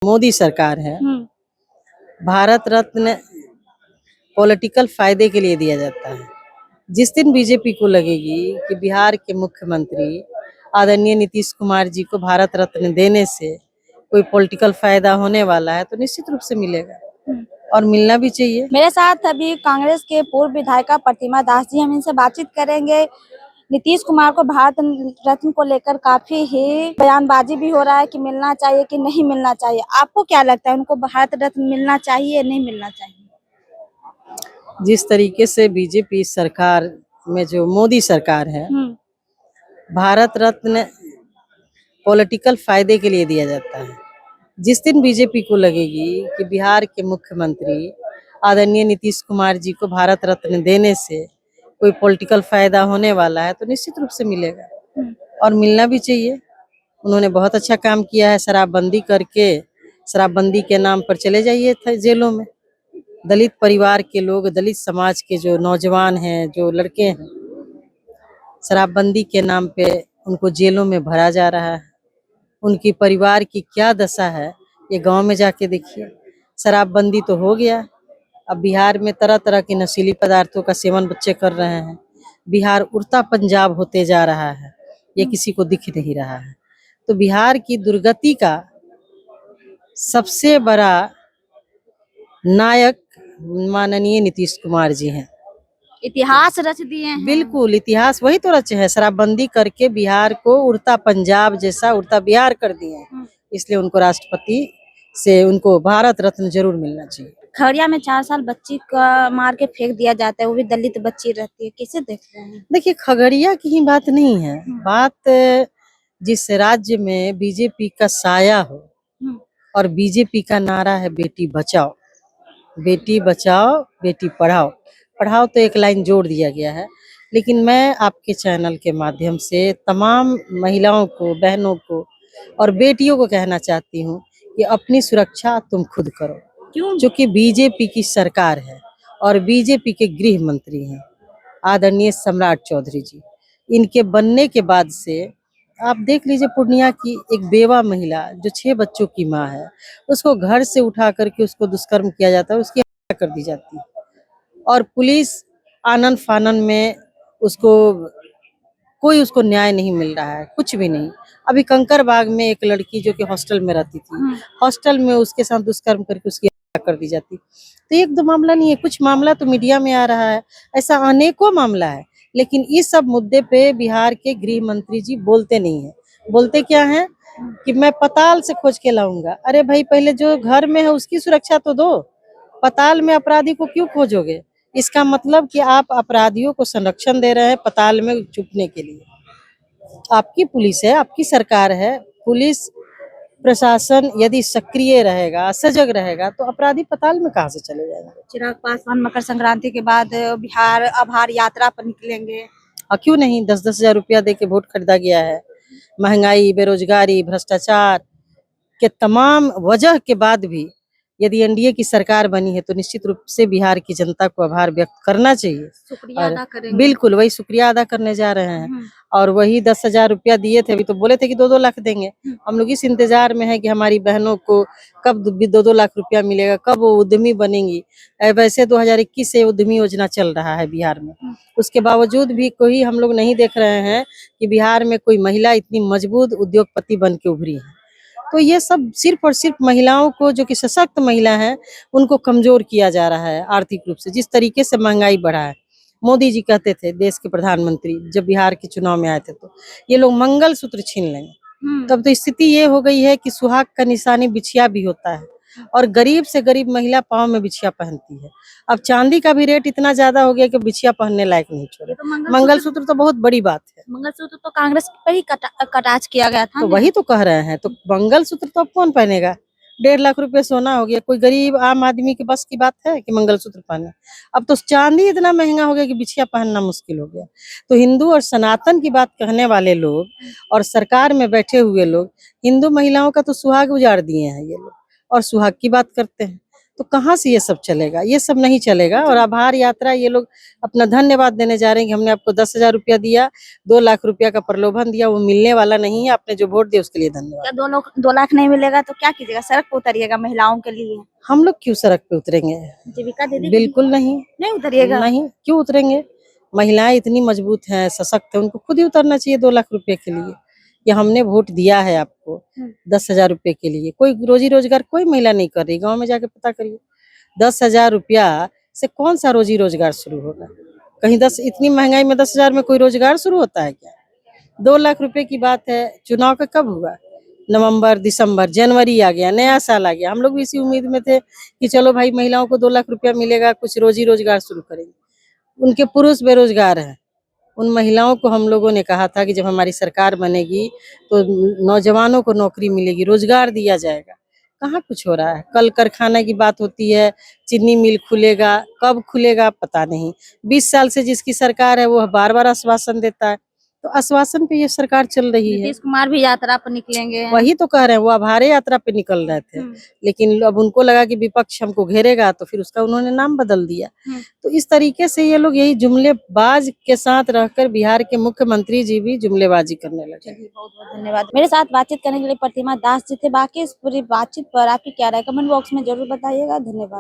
मोदी सरकार है, हम्म। भारत रत्न पॉलिटिकल फायदे के लिए दिया जाता है। जिस दिन बीजेपी को लगेगी कि बिहार के मुख्यमंत्री आदरणीय नीतीश कुमार जी को भारत रत्न देने से कोई पॉलिटिकल फायदा होने वाला है तो निश्चित रूप से मिलेगा और मिलना भी चाहिए। मेरे साथ अभी कांग्रेस के पूर्व विधायिका प्रतिमा दास जी, हम इनसे बातचीत करेंगे। नीतीश कुमार को भारत रत्न को लेकर काफी ही बयानबाजी भी हो रहा है कि मिलना चाहिए कि नहीं मिलना चाहिए। आपको क्या लगता है, उनको भारत रत्न मिलना चाहिए या नहीं मिलना चाहिए? जिस तरीके से बीजेपी सरकार में जो मोदी सरकार है, भारत रत्न पॉलिटिकल फायदे के लिए दिया जाता है। जिस दिन बीजेपी को लगेगी कि बिहार के मुख्यमंत्री आदरणीय नीतीश कुमार जी को भारत रत्न देने से कोई पॉलिटिकल फायदा होने वाला है तो निश्चित रूप से मिलेगा और मिलना भी चाहिए। उन्होंने बहुत अच्छा काम किया है। शराबबंदी करके शराबबंदी के नाम पर चले जाइए थे जेलों में। दलित परिवार के लोग, दलित समाज के जो नौजवान हैं, जो लड़के हैं, शराबबंदी के नाम पे उनको जेलों में भरा जा रहा है। उनकी परिवार की क्या दशा है ये गांव में जाके देखिए। शराबबंदी तो हो गया, अब बिहार में तरह तरह के नशीली पदार्थों का सेवन बच्चे कर रहे हैं। बिहार उड़ता पंजाब होते जा रहा है, ये किसी को दिख नहीं रहा है। तो बिहार की दुर्गति का सबसे बड़ा नायक माननीय नीतीश कुमार जी हैं। इतिहास रच दिए हैं। बिल्कुल, इतिहास वही तो रचे हैं। शराबबंदी करके बिहार को उड़ता पंजाब जैसा उड़ता बिहार कर दिए हैं। इसलिए उनको राष्ट्रपति से उनको भारत रत्न जरूर मिलना चाहिए। खगड़िया में 4 साल बच्ची का मार के फेंक दिया जाता है, वो भी दलित बच्ची रहती है, कैसे देख रहे हैं? देखिए, खगड़िया की ही बात नहीं है, बात जिस राज्य में बीजेपी का साया हो और बीजेपी का नारा है बेटी बचाओ, बेटी बचाओ, बेटी पढ़ाओ। पढ़ाओ तो एक लाइन जोड़ दिया गया है, लेकिन मैं आपके चैनल के माध्यम से तमाम महिलाओं को, बहनों को और बेटियों को कहना चाहती हूँ कि अपनी सुरक्षा तुम खुद करो। क्यों? क्योंकि बीजेपी की सरकार है और बीजेपी के गृह मंत्री हैं आदरणीय सम्राट चौधरी जी। इनके बनने के बाद से आप देख लीजिए, पूर्णिया की एक बेवा महिला जो 6 बच्चों की माँ है, उसको घर से उठा करके उसको दुष्कर्म किया जाता है, उसकी हत्या कर दी जाती है और पुलिस आनन फानन में उसको कोई उसको न्याय नहीं मिल रहा है, कुछ भी नहीं। अभी कंकरबाग में एक लड़की जो कि हॉस्टल में रहती थी, हॉस्टल में उसके साथ दुष्कर्म करके उसकी हत्या कर दी जाती। तो एक दो मामला नहीं है, कुछ मामला तो मीडिया में आ रहा है, ऐसा अनेकों मामला है। लेकिन इस सब मुद्दे पे बिहार के गृह मंत्री जी बोलते नहीं है। बोलते क्या है कि मैं पताल से खोज के लाऊंगा। अरे भाई, पहले जो घर में है उसकी सुरक्षा तो दो, पताल में अपराधी को क्यों खोजोगे? इसका मतलब कि आप अपराधियों को संरक्षण दे रहे हैं पताल में छुपने के लिए। आपकी पुलिस है, आपकी सरकार है, पुलिस प्रशासन यदि सक्रिय रहेगा, सजग रहेगा तो अपराधी पताल में कहाँ से चले जाएंगे? चिराग पासवान मकर संक्रांति के बाद बिहार आभार यात्रा पर निकलेंगे। क्यों नहीं? 10-10 हजार रुपया दे के वोट खरीदा गया है। महंगाई, बेरोजगारी, भ्रष्टाचार के तमाम वजह के बाद भी यदि एनडीए की सरकार बनी है तो निश्चित रूप से बिहार की जनता को आभार व्यक्त करना चाहिए। शुक्रिया अदा करेंगे। बिल्कुल वही शुक्रिया अदा करने जा रहे हैं और वही 10,000 रुपया दिए थे। अभी तो बोले थे कि 2-2 लाख देंगे। हम लोग इस इंतजार में है कि हमारी बहनों को कब 2-2 लाख रुपया मिलेगा, कब वो उद्यमी बनेंगी। वैसे 2021 से उद्यमी योजना चल रहा है बिहार में, उसके बावजूद भी कोई हम लोग नहीं देख रहे हैं कि बिहार में कोई महिला इतनी मजबूत उद्योगपति बन के उभरी है। तो ये सब सिर्फ और सिर्फ महिलाओं को, जो कि सशक्त महिला हैं, उनको कमजोर किया जा रहा है आर्थिक रूप से। जिस तरीके से महंगाई बढ़ा है, मोदी जी कहते थे, देश के प्रधानमंत्री जब बिहार के चुनाव में आए थे, तो ये लोग मंगलसूत्र छीन लेंगे। तब तो स्थिति ये हो गई है कि सुहाग का निशानी बिछिया भी होता है और गरीब से गरीब महिला पाँव में बिछिया पहनती है। अब चांदी का भी रेट इतना ज्यादा हो गया कि बिछिया पहनने लायक नहीं छोड़े। तो मंगलसूत्र तो बहुत बड़ी बात है। मंगलसूत्र तो कांग्रेस पर ही कटाक्ष किया गया था। तो वही तो कह रहे हैं, तो मंगलसूत्र तो अब कौन पहनेगा? 1.5 लाख रुपए सोना हो गया, कोई गरीब आम आदमी के बस की बात है कि मंगलसूत्र पहने? अब तो चांदी इतना महंगा हो गया कि बिछिया पहनना मुश्किल हो गया। तो हिंदू और सनातन की बात कहने वाले लोग और सरकार में बैठे हुए लोग हिंदू महिलाओं का तो सुहाग उजाड़ दिए हैं ये लोग और सुहाग की बात करते हैं। तो कहाँ से ये सब चलेगा? ये सब नहीं चलेगा। और आभार यात्रा ये लोग अपना धन्यवाद देने जा रहे हैं कि हमने आपको 10,000 रुपया दिया, 2 लाख रुपया का प्रलोभन दिया, वो मिलने वाला नहीं है। आपने जो वोट दिया उसके लिए धन्यवाद। क्या 2 लाख नहीं मिलेगा तो क्या कीजिएगा? सड़क पे उतरिएगा महिलाओं के लिए? हम लोग क्यों सड़क पे उतरेंगे? जीविका दीदी बिल्कुल नहीं, नहीं उतरिएगा? नहीं, क्यों उतरेंगे? महिलाएं इतनी मजबूत हैं, सशक्त हैं, उनको खुद ही उतरना चाहिए 2 लाख रुपए के लिए। कि हमने वोट दिया है आपको 10,000 रुपए के लिए। कोई रोजी रोजगार कोई महिला नहीं कर रही, गांव में जाके पता करिए। 10,000 रुपया से कौन सा रोजी रोजगार शुरू होगा? कहीं इतनी महंगाई में 10,000 में कोई रोजगार शुरू होता है क्या? 2 लाख रुपए की बात है। चुनाव का कब हुआ? नवंबर, दिसंबर, जनवरी आ गया, नया साल आ गया। हम लोग भी इसी उम्मीद में थे कि चलो भाई महिलाओं को 2 लाख रुपया मिलेगा, कुछ रोजी रोजगार शुरू करेंगे। उनके पुरुष बेरोजगार हैं। उन महिलाओं को हम लोगों ने कहा था कि जब हमारी सरकार बनेगी तो नौजवानों को नौकरी मिलेगी, रोजगार दिया जाएगा। कहाँ कुछ हो रहा है? कल कारखाना की बात होती है, चीनी मिल खुलेगा, कब खुलेगा पता नहीं। 20 साल से जिसकी सरकार है वो बार-बार आश्वासन देता है, तो आश्वासन पे ये सरकार चल रही है। नीतीश कुमार भी यात्रा पर निकलेंगे। वही तो कह रहे हैं, वो आभार यात्रा पे निकल रहे थे, लेकिन अब उनको लगा कि विपक्ष हमको घेरेगा तो फिर उसका उन्होंने नाम बदल दिया। तो इस तरीके से ये लोग यही जुमलेबाज के साथ रहकर बिहार के मुख्यमंत्री जी भी जुमलेबाजी करने लगे। बहुत बहुत धन्यवाद। मेरे साथ बातचीत करने के लिए प्रतिमा दास जी थे। बाकी इस पूरी बातचीत पर आपकी क्या राय, कमेंट बॉक्स में जरूर बताइएगा। धन्यवाद।